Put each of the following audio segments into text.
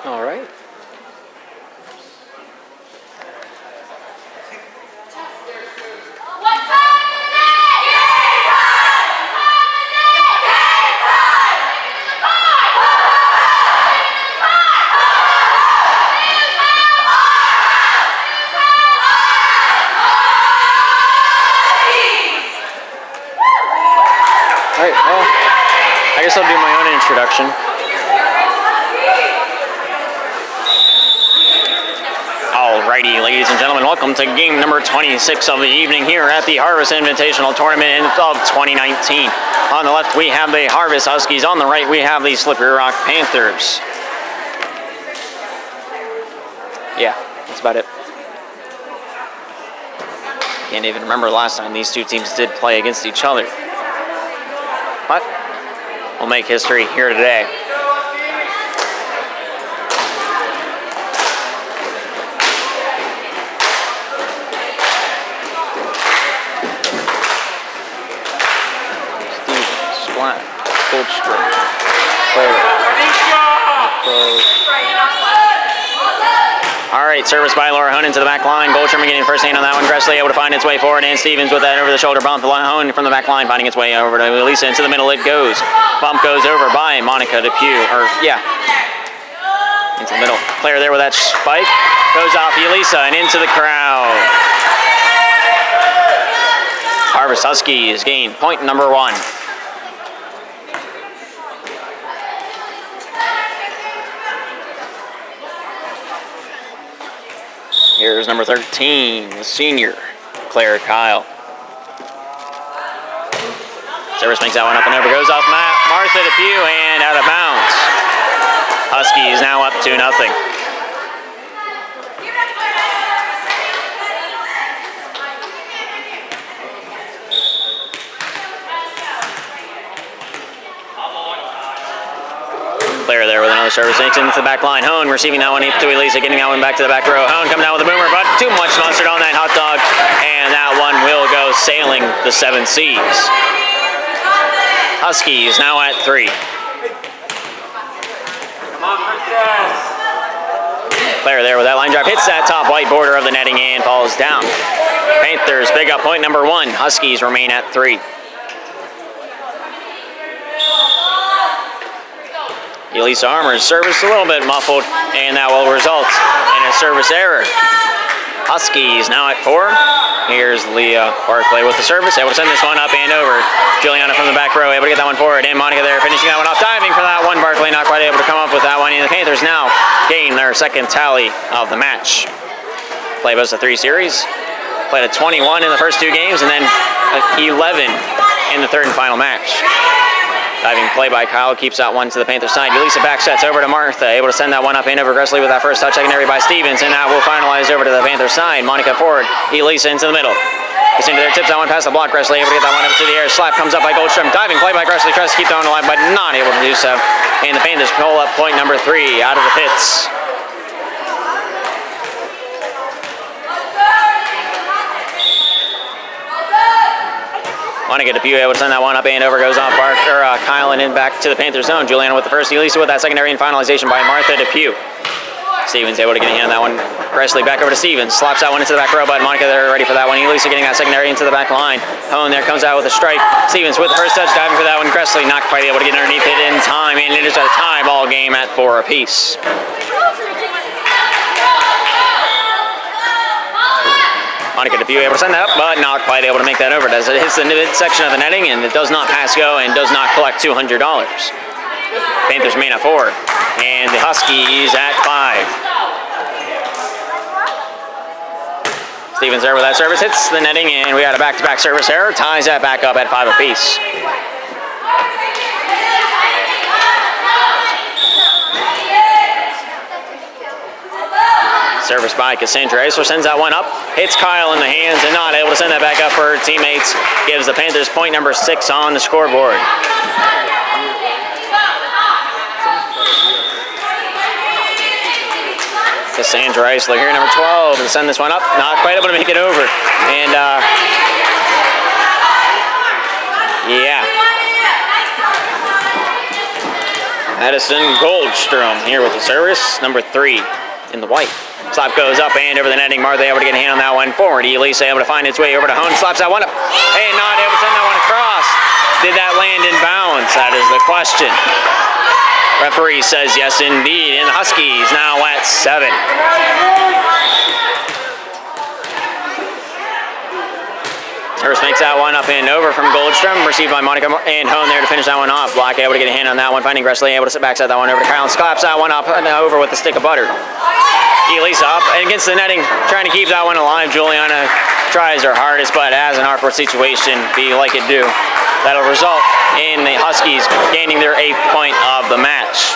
All right. All right, well, I guess I'll do my own introduction. Alrighty, ladies and gentlemen, welcome to game number 26 of the evening here at the Harvest Invitational Tournament of 2019. On the left, we have the Harvest Huskies. On the right, we have the Slippery Rock Panthers. Yeah, that's about it. Can't even remember the last time these two teams did play against each other. But we'll make history here today. Splat, Goldstrom, all right, service by Laura Honan to the back line. Goldstrom getting first hand on that one. Gressley able to find its way forward, and Stevens with that over the shoulder bump. Honan from the back line finding its way over to Elisa. Into the middle it goes. Bump goes over by Monica Depew. Into the middle. Player there with that spike. Goes off Elisa and into the crowd. Harvest Huskies gain point number 1. Here's number 13, the senior, Claire Kyle. Service makes that one up and over, goes off Martha Depew and out of bounds. Huskies now up 2-0. Player there with another service, takes into the back line. Hone receiving that one to Elisa, getting that one back to the back row. Hone coming down with the boomer, but too much mustard on that hot dog, and that one will go sailing the 7 seas. Huskies now at 3. Player there with that line drive, hits that top white border of the netting and falls down. Panthers pick up point number 1. Huskies remain at 3. Elisa Armour's service a little bit muffled, and that will result in a service error. Huskies now at 4. Here's Leah Barclay with the service, able to send this one up and over. Juliana from the back row, able to get that one forward, and Monica there finishing that one off, diving for that one. Barclay not quite able to come up with that one, and the Panthers now gain their second tally of the match. Play was a 3 series. Played a 21 in the first 2 games, and then 11 in the third and final match. Diving play by Kyle keeps that one to the Panthers side. Elisa back sets over to Martha, able to send that one up and over Gressley with that first touch, secondary by Stevens, and that will finalize over to the Panthers side. Monica forward, Elisa into the middle. Gets into there, tips that one past the block. Gressley able to get that one up to the air. Slap comes up by Goldstrom. Diving play by Gressley, tries to keep that one alive, but not able to do so. And the Panthers pull up point number 3 out of the pits. Monica Depew able to send that one up and over, goes off Kyle and in back to the Panthers zone. Juliana with the first, Elisa with that secondary and finalization by Martha Depew. Stevens able to get a hand on that one. Gressley back over to Stevens, slaps that one into the back row, but Monica there ready for that one. Elisa getting that secondary into the back line. Hone there comes out with a strike. Stevens with the first touch, diving for that one. Gressley not quite able to get underneath it in time, and it is a tie ball game at 4 apiece. Monica Depew able to send that up, but not quite able to make that over. As it hits the midsection of the netting, and it does not pass go and does not collect $200. Panthers remain at 4, and the Huskies at 5. Stevens there with that service, hits the netting, and we got a back-to-back service error. Ties that back up at 5 apiece. Service by Cassandra Eisler, sends that one up, hits Kyle in the hands and not able to send that back up for her teammates. Gives the Panthers point number 6 on the scoreboard. Cassandra Eisler here, number 12, to send this one up. Not quite able to make it over. And, yeah. Addison Goldstrom here with the service, number 3 in the white. Slap goes up and over the netting. Martha able to get a hand on that one forward. Elisa able to find its way over to Hone. Slaps that one up and not able to send that one across. Did that land in bounds? That is the question. Referee says yes indeed, and the Huskies now at 7. Service makes that one up and over from Goldstrom, received by Monica and Hone there to finish that one off. Block able to get a hand on that one, finding Gressley able to sit back, set that one over to Kyle, and slaps that one up and over with the stick of butter. Elisa up and against the netting, trying to keep that one alive. Juliana tries her hardest, but has an awkward situation, be like it do. That'll result in the Huskies gaining their 8th point of the match.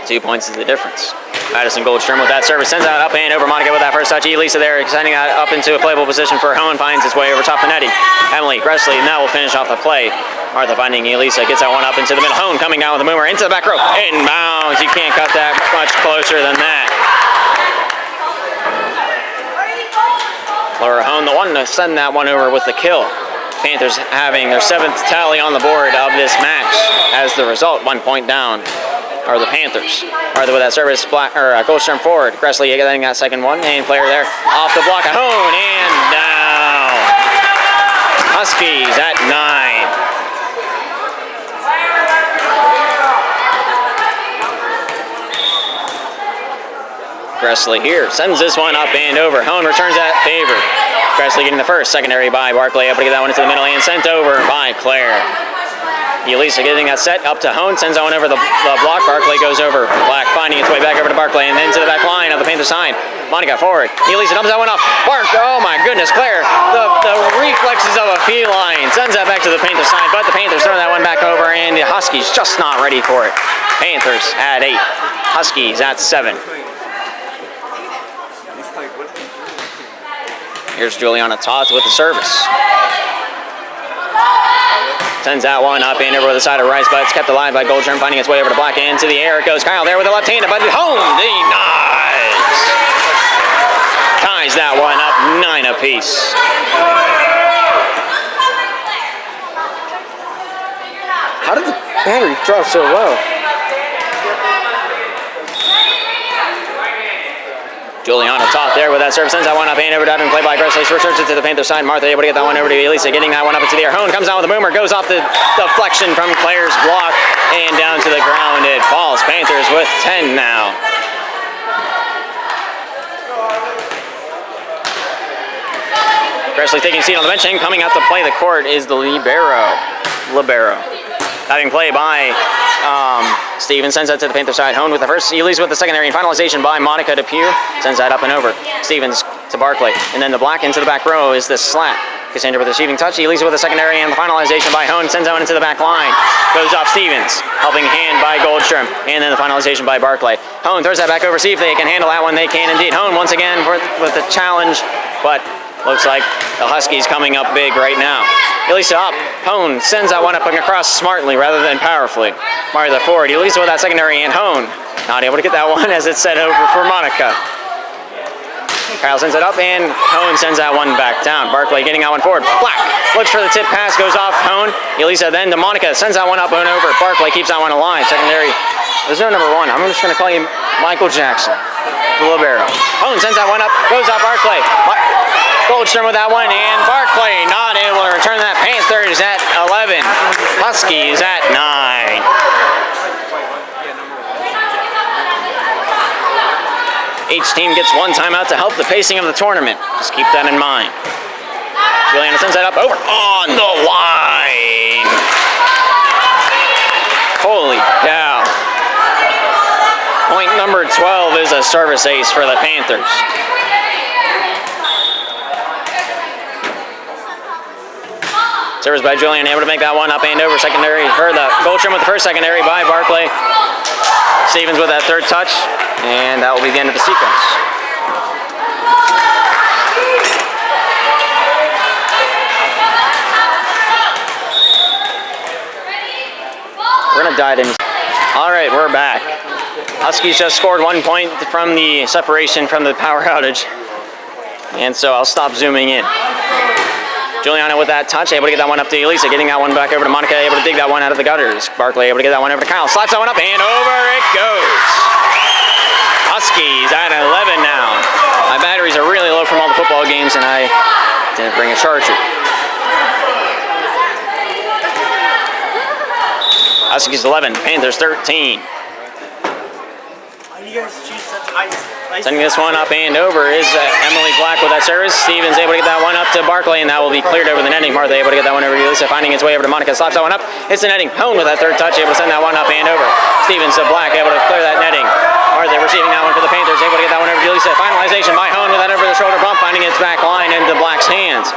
Two points is the difference. Madison Goldstrom with that service sends that up and over. Monica with that first touch. Elisa there sending that up into a playable position for Hone. Finds its way over top the netting. Emily Gressley now will finish off the play. Martha finding Elisa, gets that one up into the middle. Hone coming down with the boomer into the back row. Inbounds. You can't cut that much closer than that. Laura Hone, the one to send that one over with the kill. Panthers having their 7th tally on the board of this match. As the result, 1 point down are the Panthers. Martha with that service, Goldstrom forward. Gressley getting that second one, and player there off the block. Hone and down. Huskies at 9. Gressley here sends this one up and over. Hone returns that favor. Gressley getting the first, secondary by Barclay, able to get that one into the middle and sent over by Claire. Elisa getting that set up to Hone, sends that one over the block. Barclay goes over. Black finding its way back over to Barclay and then to the back line of the Panther side. Monica forward. Elisa dumps that one off. Oh my goodness, Claire, the reflexes of a feline. Sends that back to the Panther side, but the Panthers throw that one back over and the Huskies just not ready for it. Panthers at 8. Huskies at 7. Here's Juliana Toth with the service. Sends that one up and over the side of Rice, but it's kept alive by Goldstrom, finding its way over to Black and to the air. It goes Kyle there with the left hand, but Hone denies. Ties that one up 9 apiece. How did the battery drop so low? Juliana Toth there with that serve, sends that one up and over, diving play by Gressley, returns it to the Panther side. Martha able to get that one over to Elisa, getting that one up into the air. Hone comes down with a boomer, goes off the deflection from Claire's block and down to the ground. It falls. Panthers with 10 now. Gressley taking a seat on the bench and coming out to play the court is the libero. Having play by Steven, sends that to the Panther side. Hone with the first, Elisa with the secondary, and finalization by Monica Depew. Sends that up and over. Stevens to Barclay, and then the block into the back row is the slap. Cassandra with the receiving touch. Elisa with the secondary, and the finalization by Hone. Sends that one into the back line. Goes off Stevens. Helping hand by Goldstrom, and then the finalization by Barclay. Hone throws that back over. See if they can handle that one. They can indeed. Hone once again with the challenge, but looks like the Huskies coming up big right now. Elisa up. Hone sends that one up and across smartly rather than powerfully. Martha forward. Elisa with that secondary and Hone not able to get that one as it's set over for Monica. Kyle sends it up and Hone sends that one back down. Barclay getting that one forward. Black looks for the tip pass, goes off Hone. Elisa then to Monica, sends that one up and over. Barclay keeps that one alive. Secondary. There's no number 1. I'm just going to call you Michael Jackson, the libero. Hone sends that one up, goes off Barclay. Goldstrom with that one, and Barclay not able to return that. Panthers at 11. Huskies at 9. Each team gets one timeout to help the pacing of the tournament. Just keep that in mind. Juliana sends that up over on the line. Holy cow. Point number 12 is a service ace for the Panthers. Service by Julian, able to make that one up and over. Secondary, or the Goldstrom with the first, secondary by Barclay. Stevens with that third touch, and that will be the end of the sequence. died in. All right, we're back. Huskies just scored 1 point from the separation from the power outage. And so I'll stop zooming in. Juliana with that touch, able to get that one up to Elisa, getting that one back over to Monica, able to dig that one out of the gutters. Barkley able to get that one over to Kyle, slaps that one up, and over it goes. Huskies at 11 now. My batteries are really low from all the football games, and I didn't bring a charger. Huskies 11, Panthers 13. Sending this one up and over is Emily Black with that service. Stevens able to get that one up to Barkley, and that will be cleared over the netting. Martha able to get that one over to Elisa, finding its way over to Monica. Slaps that one up. It's the netting. Hone with that third touch, able to send that one up and over. Stevens to Black, able to clear that netting. Martha receiving that one for the Panthers, able to get that one over to Elisa. Finalization by Hone with that over the shoulder bump, finding its back line into Black's hands.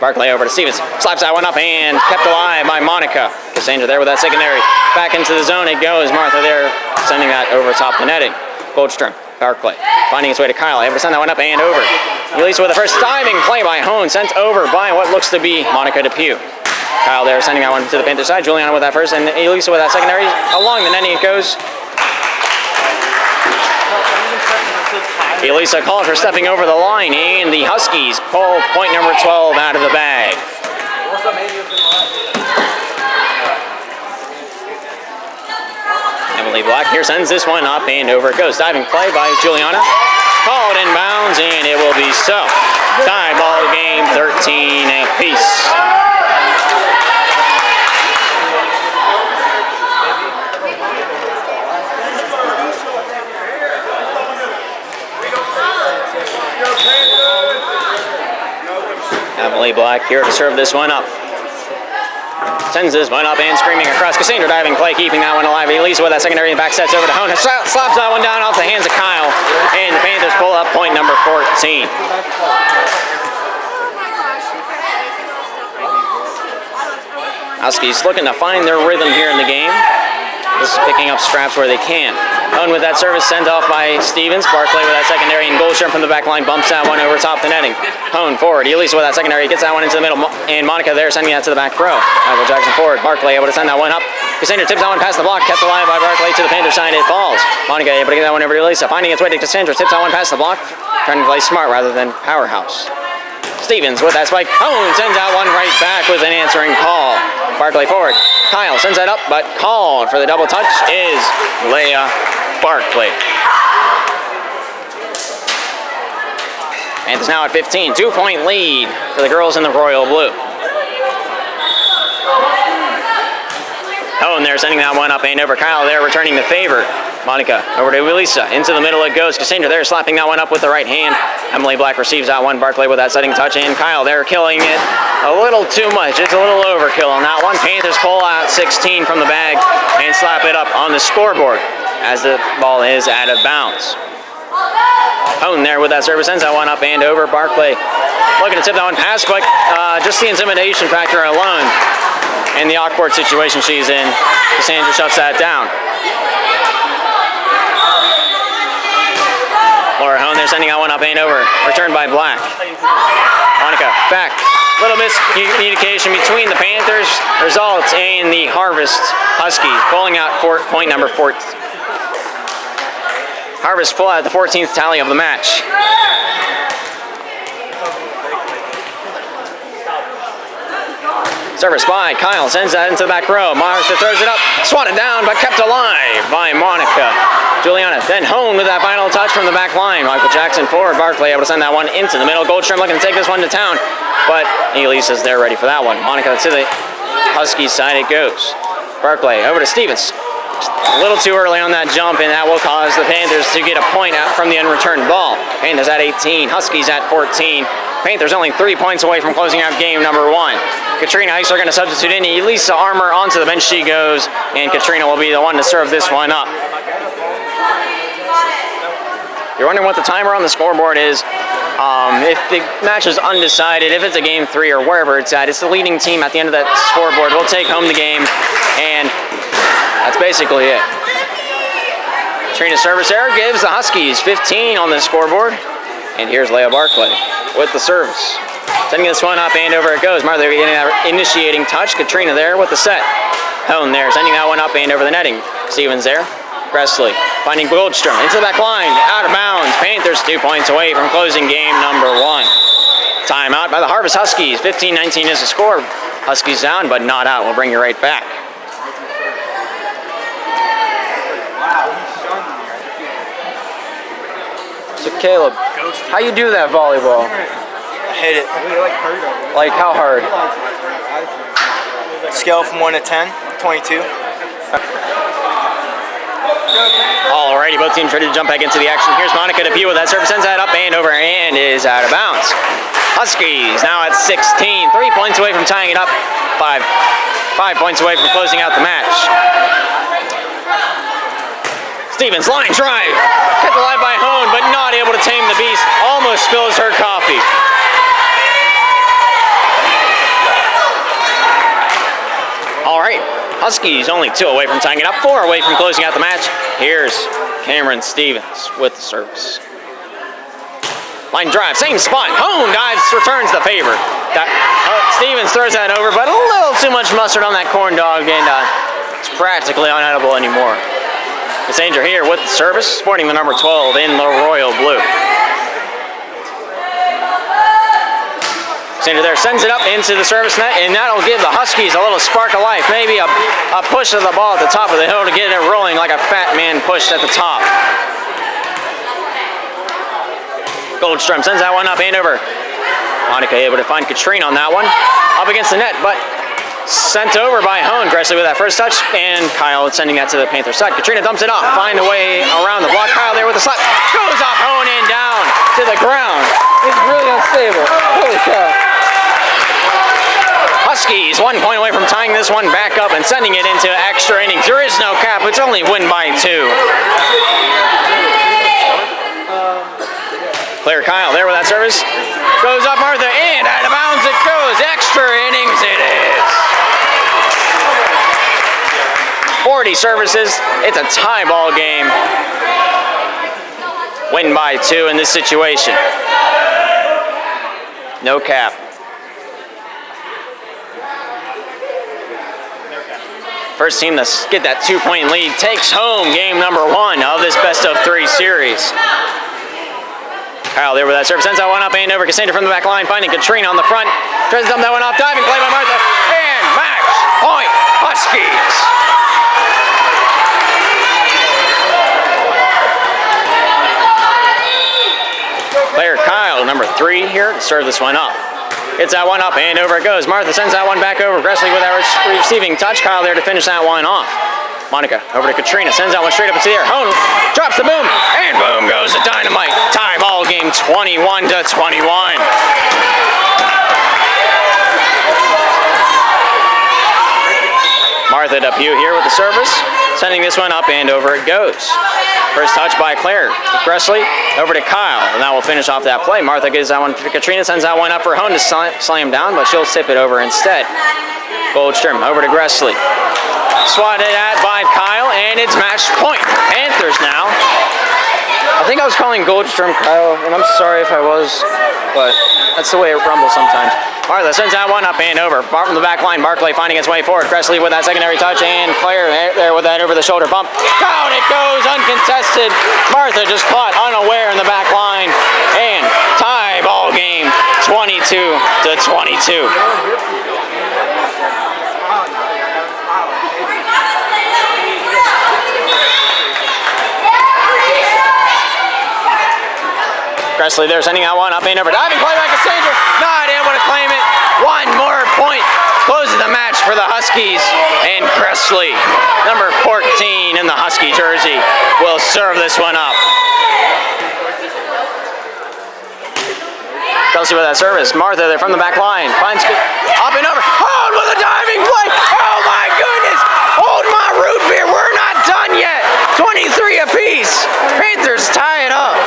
Barkley over to Stevens, slaps that one up and kept alive by Monica. Cassandra there with that secondary. Back into the zone it goes. Martha there sending that over top the netting. Goldstrom, Barkley, finding its way to Kyle, able to send that one up and over. Elisa with the first diving play by Hone, sent over by what looks to be Monica Depew. Kyle there sending that one to the Panther side. Juliana with that first, and Elisa with that secondary. Along the netting it goes. Elisa called for stepping over the line, and the Huskies pull point number 12 out of the bag. Emily Black here sends this one up and over it goes. Diving play by Juliana. Called in bounds, and it will be so. Tie ball game 13 apiece. Emily Black here to serve this one up. Sends this one up and screaming across. Cassandra diving play, keeping that one alive. Elisa with that secondary and back sets over to Hone. Slaps that one down off the hands of Kyle. And the Panthers pull up point number 14. Huskies looking to find their rhythm here in the game. Just picking up scraps where they can. Hone with that service sent off by Stevens. Barkley with that secondary, and Goldstrom from the back line bumps that one over top the netting. Hone forward. Elisa with that secondary gets that one into the middle, and Monica there sending that to the back row. Michael Jackson forward. Barkley able to send that one up. Cassandra tips that one past the block, kept alive by Barkley to the Panther side. It falls. Monica able to get that one over to Elisa, finding its way to Cassandra. Tips that one past the block, trying to play smart rather than powerhouse. Stevens with that spike. Hone sends out one right back with an answering call. Barkley forward. Kyle sends that up, but called for the double touch is Leah Barkley. And it's now at 15. 2-point lead for the girls in the royal blue. Hone there sending that one up and over. Kyle there returning the favor. Monica over to Elisa. Into the middle it goes. Cassandra there slapping that one up with the right hand. Emily Black receives that one. Barkley with that setting touch. And Kyle there killing it a little too much. It's a little overkill on that one. Panthers pull out 16 from the bag and slap it up on the scoreboard as the ball is out of bounds. Hone there with that service sends that one up and over. Barkley looking to tip that one past, but just the intimidation factor alone and the awkward situation she's in, Cassandra shuts that down. Laura Hone there sending that one up and over. Returned by Black. Monica back. Little miscommunication between the Panthers. Results in the Harvest Huskies pulling out point number 14. Harvest pull out the 14th tally of the match. Service by Kyle, sends that into the back row. Martha throws it up, swatted down, but kept alive by Monica. Juliana, then Hone with that final touch from the back line. Michael Jackson forward, Barkley able to send that one into the middle. Goldstrom looking to take this one to town, but Elisa's there ready for that one. Monica to the Huskies side it goes. Barkley over to Stevens. A little too early on that jump, and that will cause the Panthers to get a point out from the unreturned ball. Panthers at 18, Huskies at 14. Panthers only 3 points away from closing out game number 1. Katrina Eisler going to substitute in. Elisa Armour onto the bench she goes, and Katrina will be the one to serve this one up. You're wondering what the timer on the scoreboard is. If the match is undecided, if it's a game 3 or wherever it's at, it's the leading team at the end of that scoreboard. We'll take home the game, and that's basically it. Katrina's service error gives the Huskies 15 on the scoreboard, and here's Leah Barkley with the service. Sending this one up and over it goes. Martha getting that initiating touch. Katrina there with the set. Hone there, sending that one up and over the netting. Stevens there. Presley finding Goldstrom into the back line, out of bounds. Panthers 2 points away from closing game number 1. Timeout by the Harvest Huskies. 15-19 is the score. Huskies down, but not out. We'll bring you right back. So Caleb, how you do that volleyball? I hit it. Like how hard? Scale from 1 to 10, 22. Alrighty, both teams ready to jump back into the action. Here's Monica DePue with that serve, sends that up and over and is out of bounds. Huskies now at 16, 3 points away from tying it up, 5 points away from closing out the match. Stevens, line drive, kept alive by Hone, but not able to tame the beast, almost spills her coffee. All right, Huskies only 2 away from tying it up, 4 away from closing out the match. Here's Cameron Stevens with the service. Line drive, same spot. Hone dives, returns the favor. Stevens throws that over, but a little too much mustard on that corn dog, and it's practically unedible anymore. Cassanger here with the service, sporting the number 12 in the royal blue. Cassanger there sends it up into the service net, and that'll give the Huskies a little spark of life. Maybe a push of the ball at the top of the hill to get it rolling like a fat man pushed at the top. Goldstrom sends that one up and over. Monica able to find Katrina on that one. Up against the net, but sent over by Hone. Gressly with that first touch, and Kyle sending that to the Panther side. Katrina dumps it off, find a way around the block. Kyle there with the slap. Goes off Hone and down to the ground. It's really unstable. Holy cow. Huskies 1 point away from tying this one back up and sending it into extra innings. There is no cap. It's only win by 2. Claire Kyle there with that service. Goes up Martha and out of bounds it goes. Extra innings it is. 40 services. It's a tie ball game. Win by 2 in this situation. No cap. First team to get that 2-point lead takes home game number 1 of this best-of-3 series. Kyle there with that serve, sends that one up and over. Cassandra from the back line, finding Katrina on the front. Tries to dump that one off, diving play by Martha, and match point Huskies. Player Kyle, number 3 here, to serve this one up. Gets that one up and over it goes. Martha sends that one back over. Gressly with that receiving touch. Kyle there to finish that one off. Monica over to Katrina, sends that one straight up into the air. Hone drops the boom, and boom goes the dynamite. Tie ball game 21-21. Martha DePue here with the service, sending this one up and over it goes. First touch by Claire Gressly, over to Kyle, and that will finish off that play. Martha gives that one to Katrina, sends that one up for Hone to slam down, but she'll tip it over instead. Goldstrom over to Gressly. Swatted at by Kyle, and it's match point. Panthers now. I think I was calling Goldstrom Kyle, and I'm sorry if I was, but that's the way it rumbles sometimes. Martha sends that one up and over. Far from the back line, Barclay finding its way forward. Gressly with that secondary touch, and Claire there with that over-the-shoulder bump. Down it goes, uncontested. Martha just caught unaware in the back line, and tie ball game 22-22. Gressly there sending that one up and over. Diving play by Cassandra. Not able to claim it. 1 more point. Closes the match for the Huskies. And Gressly, number 14 in the Husky jersey, will serve this one up. Kelsey with that service. Martha there from the back line. Finds up and over. Hold with a diving play. Oh my goodness. Hold my root beer. We're not done yet. 23 apiece. Panthers tie it up.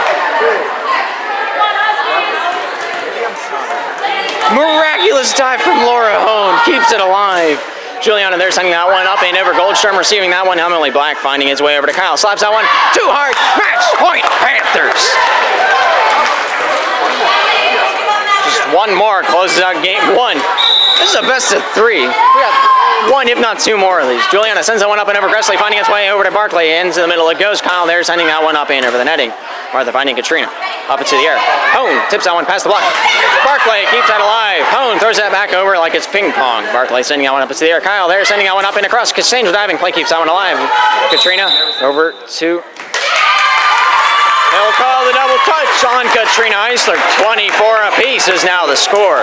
Miraculous dive from Laura Hone keeps it alive. Juliana there sending that one up and over. Goldstrom receiving that one. Emily Black finding his way over to Kyle. Slaps that one too hard. Match point Panthers. Just 1 more closes out game 1. This is a best of 3. We got 1, if not 2 more of these. Juliana sends that one up and over. Gressley finding its way over to Barkley. Ends in the middle. It goes. Kyle there sending that one up and over the netting. Martha finding Katrina. Up into the air. Hone tips that one past the block. Barkley keeps that alive. Hone throws that back over like it's ping pong. Barkley sending that one up into the air. Kyle there sending that one up and across. Cassandra diving. Play keeps that one alive. Katrina over to... They'll call the double touch on Katrina Eisler. 24 apiece is now the score.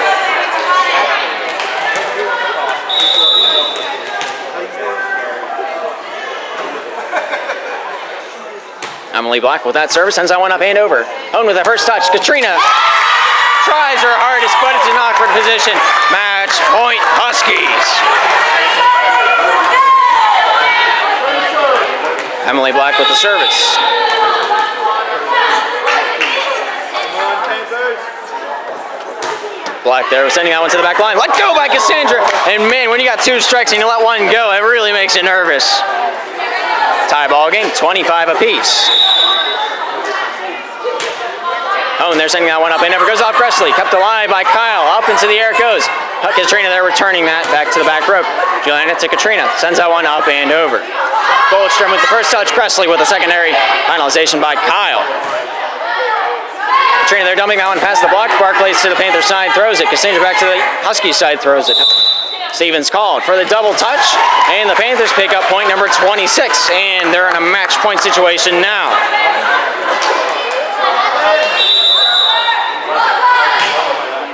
Emily Black with that service, sends that one up and over. Hone with that first touch. Katrina tries her hardest, but it's an awkward position. Match point Huskies. Emily Black with the service. Black there, sending that one to the back line. Let go by Cassandra. And man, when you got 2 strikes and you let one go, it really makes you nervous. Tie ball game, 25 apiece. Hone there sending that one up and never goes off Gressley. Kept alive by Kyle. Up into the air it goes. Katrina there returning that back to the back rope. Juliana to Katrina. Sends that one up and over. Goldstrom with the first touch. Gressley with the secondary. Finalization by Kyle. Katrina there dumping that one past the block. Barclays to the Panthers side, throws it. Cassandra back to the Huskies side, throws it. Stevens called for the double touch, and the Panthers pick up point number 26, and they're in a match point situation now.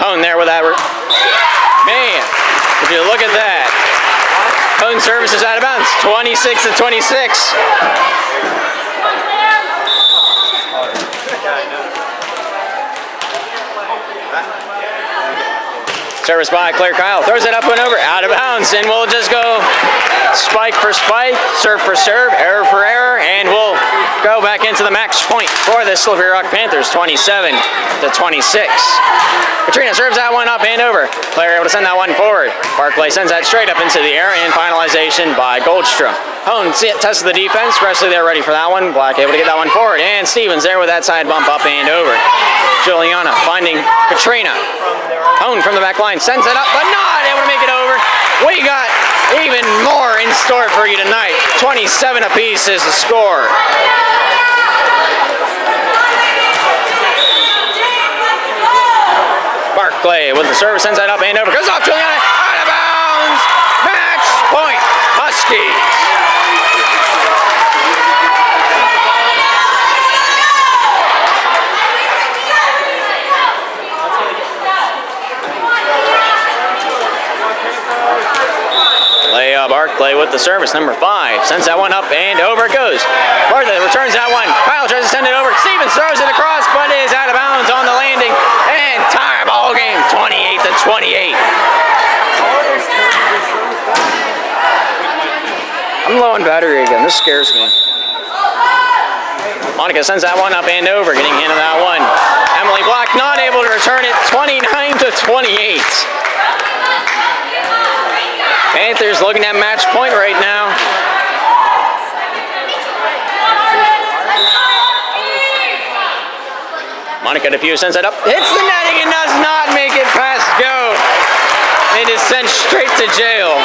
Hone there with that. Man, if you look at that. Hone service is out of bounds, 26 to 26. Service by Claire Kyle, throws it up and over, out of bounds, and we'll just go spike for spike, serve for serve, error for error, and we'll go back into the match point for the Slippery Rock Panthers, 27 to 26. Katrina serves that one up and over. Claire able to send that one forward. Barclay sends that straight up into the air, and finalization by Goldstrom. Hone tests the defense. Gressley there ready for that one. Black able to get that one forward, and Stevens there with that side bump up and over. Juliana finding Katrina. Hone from the back line sends it up, but not able to make it over. We got even more in store for you tonight. 27 apiece is the score. Barclay with the service, sends that up and over. Goes off Juliana, out of bounds. Match point, Huskies. Barclay with the service, number 5. Sends that one up and over it goes. Martha returns that one. Kyle tries to send it over. Stevens throws it across, but is out of bounds on the landing. And tie ball game, 28 to 28. I'm low on battery again. This scares me. Monica sends that one up and over, getting into that one. Emily Black not able to return it, 29 to 28. Panthers looking at match point right now. Monica DePew sends it up, hits the netting and does not make it past go. It is sent straight to jail.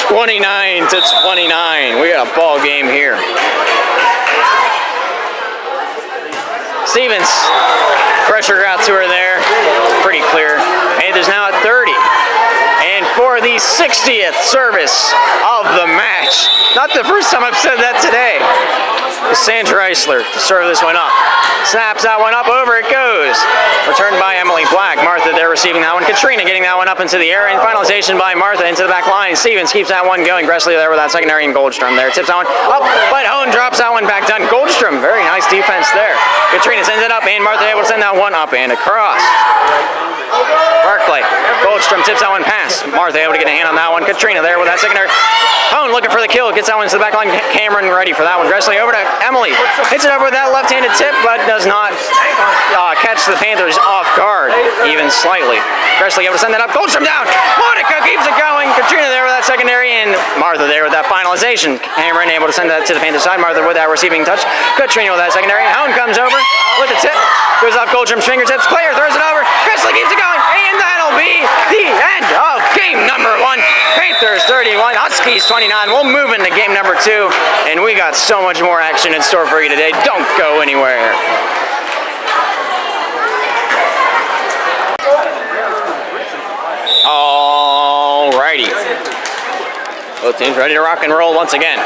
29 to 29. We got a ball game here. Stevens, pressure out to her there. Pretty clear. Panthers now at 30. And for the 60th service of the match. Not the first time I've said that today. Cassandra Eisler to serve this one up. Snaps that one up, over it goes. Returned by Emily Black. Martha there receiving that one. Katrina getting that one up into the air. And finalization by Martha into the back line. Stevens keeps that one going. Gressley there with that secondary, and Goldstrom there. Tips that one up, but Hone drops that one back down. Goldstrom, very nice defense there. Katrina sends it up, and Martha able to send that one up and across. Barclay, Goldstrom tips that one past. Martha able to get a hand on that one. Katrina there with that secondary. Hone looking for the kill, gets that one to the back line. Cameron ready for that one. Gressley over to Emily. Hits it over with that left-handed tip, but does not catch the Panthers off guard, even slightly. Gressley able to send that up. Goldstrom down. Monica keeps it going. Katrina there with that secondary, and Martha there with that finalization. Cameron able to send that to the Panthers side. Martha with that receiving touch. Katrina with that secondary. Hone comes over with the tip. Goes off Goldstrom's fingertips. Claire throws it over. Grizzly keeps it going. And that'll be the end of game number 1. Panthers 31, Huskies 29. We'll move into game number 2. And we got so much more action in store for you today. Don't go anywhere. Alrighty. Both teams ready to rock and roll once again.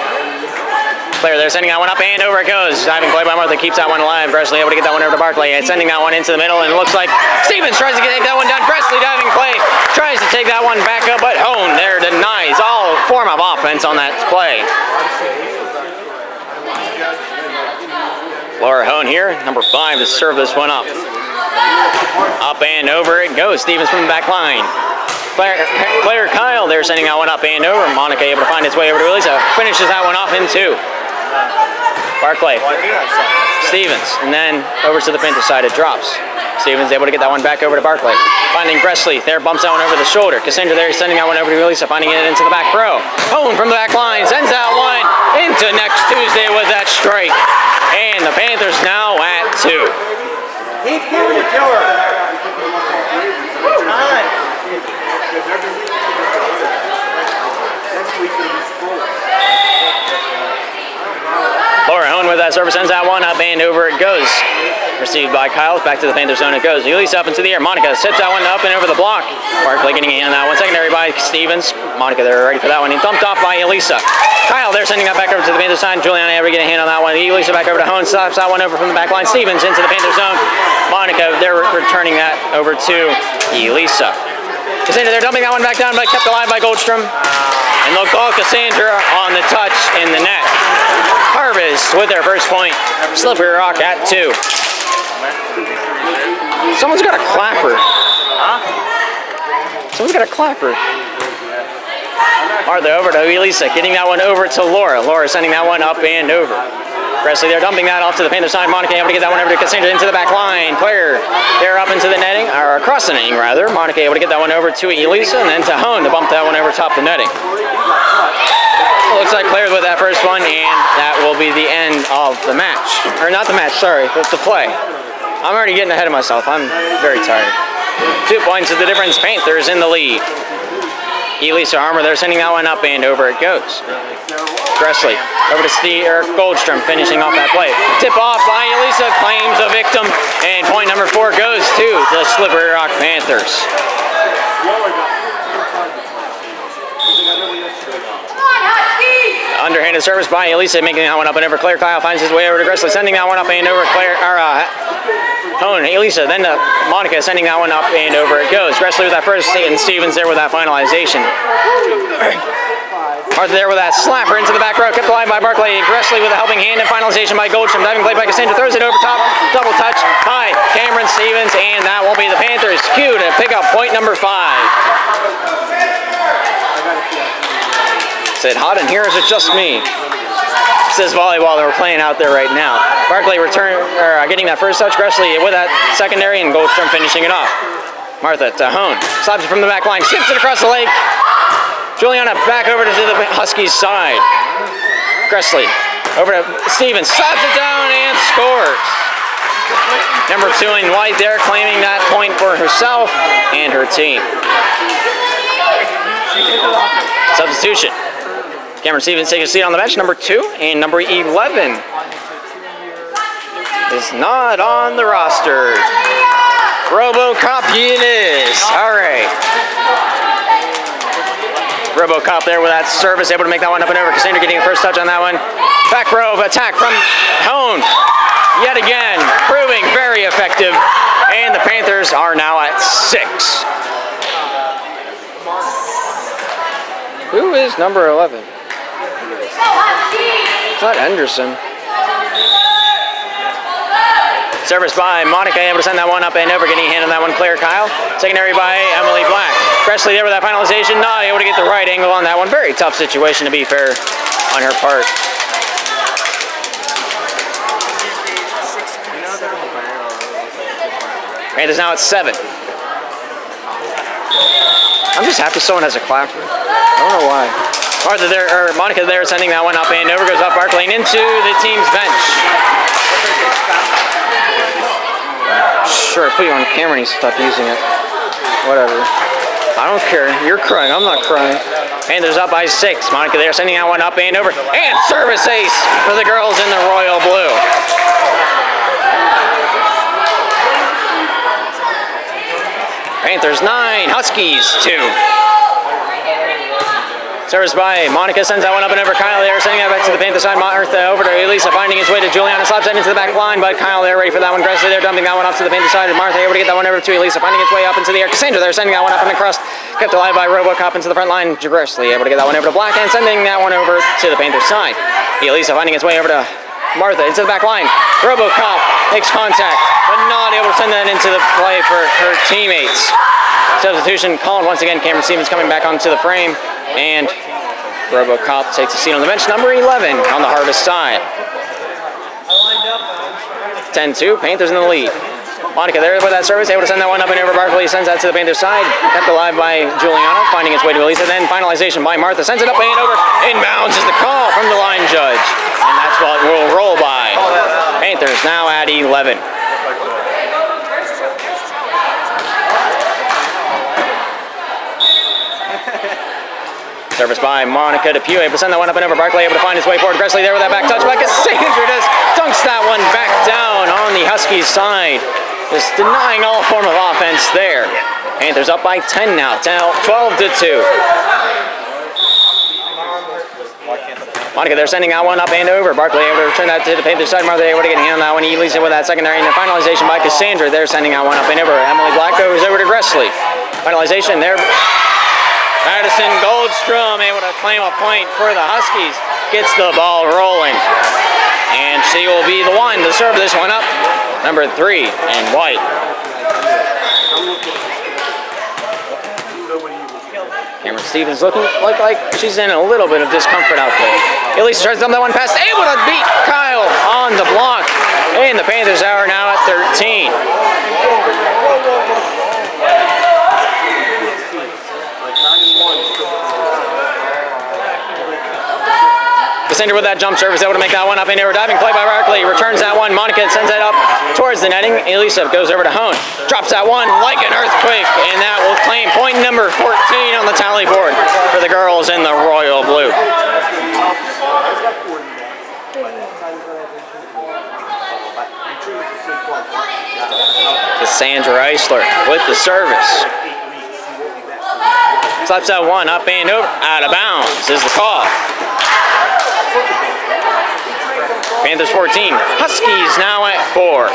Claire there sending that one up and over it goes. Diving play by Martha keeps that one alive. Gressley able to get that one over to Barclay. And sending that one into the middle, and it looks like Stevens tries to take that one down. Gressley diving play. Tries to take that one back up, but Hone there denies all form of offense on that play. Laura Hone here, number 5, to serve this one up. Up and over it goes. Stevens from the back line. Claire Kyle there sending that one up and over. Monica able to find its way over to Elisa. Finishes that one off in 2. Barclay. Stevens. And then over to the Panther side it drops. Stevens able to get that one back over to Barclay. Finding Gressley. There bumps that one over the shoulder. Cassandra there sending that one over to Elisa. Finding it into the back row. Hone from the back line. Sends that one into next Tuesday with that strike. And the Panthers now at 2. Keep giving it to her. Laura Hone with that service sends that one up and over it goes. Received by Kyle. Back to the Panther zone it goes. Elisa up into the air. Monica sips that one up and over the block. Barclay getting a hand on that one. Secondary by Stevens. Monica there ready for that one. And dumped off by Elisa. Kyle there sending that back over to the Panther side. Juliana able to get a hand on that one. Elisa back over to Hone. Stops that one over from the back line. Stevens into the Panther zone. Monica there returning that over to Elisa. Cassandra there dumping that one back down, but kept alive by Goldstrom. And they'll call Cassandra on the touch in the net. Harvest with their first point. Slippery Rock at 2. Someone's got a clapper. Huh? Someone's got a clapper. Martha over to Elisa, getting that one over to Laura. Laura sending that one up and over. Gressley there dumping that off to the Panther side. Monica able to get that one over to Cassandra into the back line. Claire there up into the netting, or across the netting rather. Monica able to get that one over to Elisa and then to Hone to bump that one over top the netting. Looks like Claire with that first one, and that will be the end of the match. Or not the match, sorry, but the play. I'm already getting ahead of myself. I'm very tired. 2 points is the difference. Panthers in the lead. Elisa Armour there sending that one up and over it goes. Gressley over to Goldstrom finishing off that play. Tip off by Elisa, claims a victim, and point number 4 goes to the Slippery Rock Panthers. Underhanded service by Elisa, making that one up and over. Claire Kyle finds his way over to Gressley, sending that one up and over. Hone, Elisa, then to Monica, sending that one up and over it goes. Gressley with that first, and Stevens there with that finalization. Martha there with that slapper into the back row, kept alive by Barclay. Gressley with a helping hand and finalization by Goldstrom. Diving play by Cassandra, throws it over top, double touch by Cameron Stevens, and that will be the Panthers' cue to pick up point number 5. Is it hot in here, or is it just me? This is volleyball that we're playing out there right now. Barclay getting that first touch. Gressley with that secondary, and Goldstrom finishing it off. Martha to Hone. Slaps it from the back line. Ships it across the lake. Juliana back over to the Huskies side. Gressley over to Stevens. Slaps it down and scores. Number 2 in white there, claiming that point for herself and her team. Substitution. Cameron Stevens takes a seat on the bench. Number 2 and number 11 is not on the roster. RoboCop Eunice. All right. RoboCop there with that service, able to make that one up and over. Cassandra getting the first touch on that one. Back row of attack from Hone. Yet again, proving very effective. And the Panthers are now at 6. Who is number 11? It's not Henderson. Service by Monica, able to send that one up and over, getting a hand on that one. Claire Kyle. Secondary by Emily Black. Gressley there with that finalization, not able to get the right angle on that one. Very tough situation, to be fair, on her part. Panthers now at 7. I'm just happy someone has a clapper. I don't know why. Monica there sending that one up and over, goes off Barclay and into the team's bench. sure I put you on camera and you stop using it. Whatever. I don't care. You're crying. I'm not crying. Panthers up by 6. Monica there sending that one up and over. And service ace for the girls in the royal blue. Panthers 9, Huskies 2. Service by Monica, sends that one up and over. Kyle there, sending that back to the Panther side. Martha over to Elisa, finding his way to Juliana. Slaps that into the back line, but Kyle there, ready for that one. Gressly there, dumping that one off to the Panther side. And Martha able to get that one over to Elisa, finding its way up into the air. Cassandra there, sending that one up and across. Kept alive by Robocop into the front line. Gressly able to get that one over to Black and sending that one over to the Panther side. Elisa finding its way over to Martha into the back line. Robocop makes contact, but not able to send that into the play for her teammates. Substitution called once again. Cameron Stevens coming back onto the frame, and Robocop takes a seat on the bench, number 11 on the Harvest side. 10-2, Panthers in the lead. Monica there with that service, able to send that one up and over. Barkley sends that to the Panthers side. Kept alive by Juliana, finding its way to Elisa. Then finalization by Martha, sends it up and over. Inbounds is the call from the line judge. And that's what will roll by. Panthers now at 11. Service by Monica DePue, able to send that one up and over. Barkley able to find his way forward. Gressly there with that back touch, but Cassandra just dunks that one back down on the Huskies side. Just denying all form of offense there. Panthers up by 10 now, 12-2. Monica, they're sending that one up and over. Barkley able to return that to the Panthers side. Martha able to get a hand on that one. Elisa with that secondary. And the finalization by Cassandra. They're sending that one up and over. Emily Black goes over to Gressly. Finalization there. Madison Goldstrom able to claim a point for the Huskies. Gets the ball rolling. And she will be the one to serve this one up. Number 3 in white. Cameron Stevens looking like she's in a little bit of discomfort out there. Elisa tries to dump that one past, able to beat Kyle on the block. And the Panthers are now at 13. Cassandra with that jump service, able to make that one up and over. Diving play by Barkley, returns that one. Monica sends that up towards the netting. Elisa goes over to Hone, drops that one like an earthquake, and that will claim point number 14 on the tally board for the girls in the royal blue. Cassandra Eisler with the service. Slaps that one up and over, out of bounds is the call. Panthers 14, Huskies now at 4.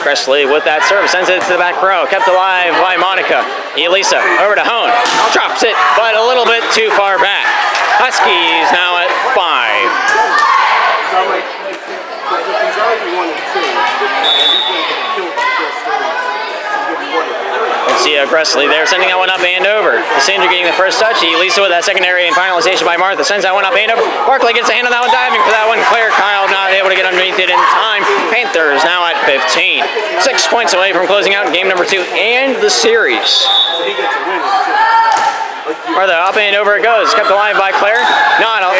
Gressly with that service, sends it to the back row, kept alive by Monica. Elisa over to Hone, drops it, but a little bit too far back. Huskies now at 5. Let's see Gressly there, sending that one up and over. Cassandra getting the first touch. Elisa with that secondary and finalization by Martha. Sends that one up and over. Barkley gets a hand on that one, diving for that one. Claire Kyle not able to get underneath it in time. Panthers now at 15. 6 points away from closing out game number 2 and the series. Further up and over it goes. Kept alive by Claire. Not a...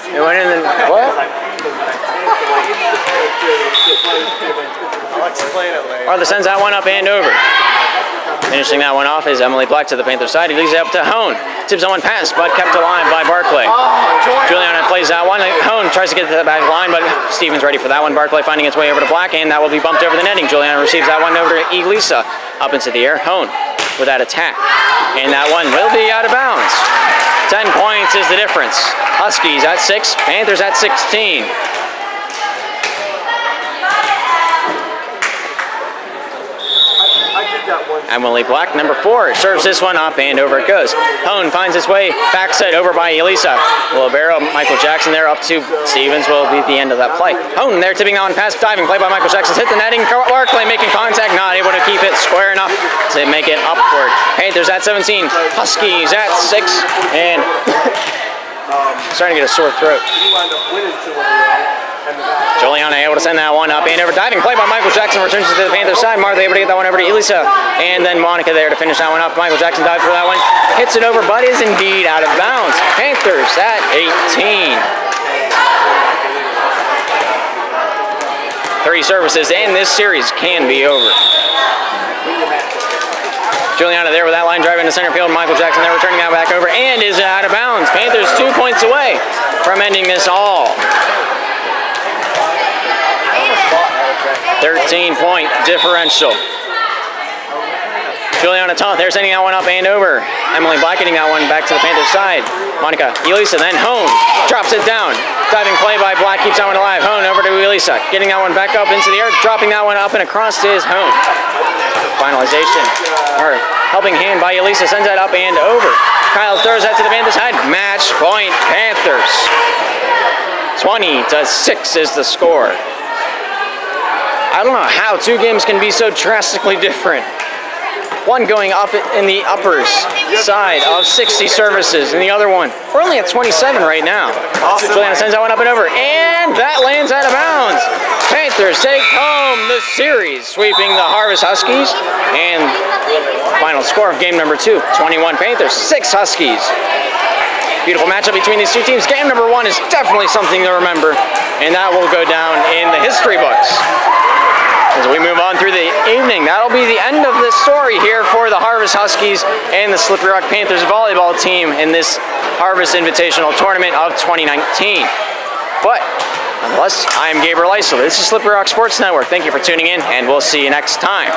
It went in the... What? Martha sends that one up and over. Finishing that one off is Emily Black to the Panther side. He leaves it up to Hone. Tips that one pass, but kept alive by Barkley. Juliana plays that one. Hone tries to get to the back line, but Stevens ready for that one. Barkley finding its way over to Black, and that will be bumped over the netting. Juliana receives that one over to Elisa. Up into the air. Hone with that attack. And that one will be out of bounds. 10 points is the difference. Huskies at 6, Panthers at 16. Emily Black, number 4, serves this one up and over it goes. Hone finds its way backside over by Elisa. Libero, Michael Jackson there up to Stevens will be the end of that play. Hone there tipping that one past, diving play by Michael Jackson. Hit the netting, Barkley making contact, not able to keep it square enough to make it upward. Panthers at 17, Huskies at 6, and starting to get a sore throat. Juliana able to send that one up and over. Diving play by Michael Jackson, returns it to the Panthers side. Martha able to get that one over to Elisa. And then Monica there to finish that one up. Michael Jackson dived for that one. hits it over, but is indeed out of bounds. Panthers at 18. 30 services, and this series can be over. Juliana there with that line drive into center field. Michael Jackson there returning that back over, and is out of bounds. Panthers 2 points away from ending this all. 13-point differential. Juliana Toth there sending that one up and over. Emily Black getting that one back to the Panthers side. Monica Elisa then Hone drops it down. Diving play by Black keeps that one alive. Hone over to Elisa. Getting that one back up into the air. Dropping that one up and across to his Hone. Finalization. Or helping hand by Elisa sends that up and over. Kyle throws that to the Panthers side. Match point Panthers. 20-6 is the score. I don't know how two games can be so drastically different. One going up in the uppers side of 60 services, and the other one, we're only at 27 right now. Juliana sends that one up and over, and that lands out of bounds. Panthers take home the series, sweeping the Harvest Huskies, and final score of game number 2, 21 Panthers, 6 Huskies. Beautiful matchup between these two teams. Game number 1 is definitely something to remember, and that will go down in the history books. As we move on through the evening, that'll be the end of this story here for the Harvest Huskies and the Slippery Rock Panthers volleyball team in this Harvest Invitational Tournament of 2019. But, nonetheless, I'm Gabriel Eisel. This is Slippery Rock Sports Network. Thank you for tuning in, and we'll see you next time.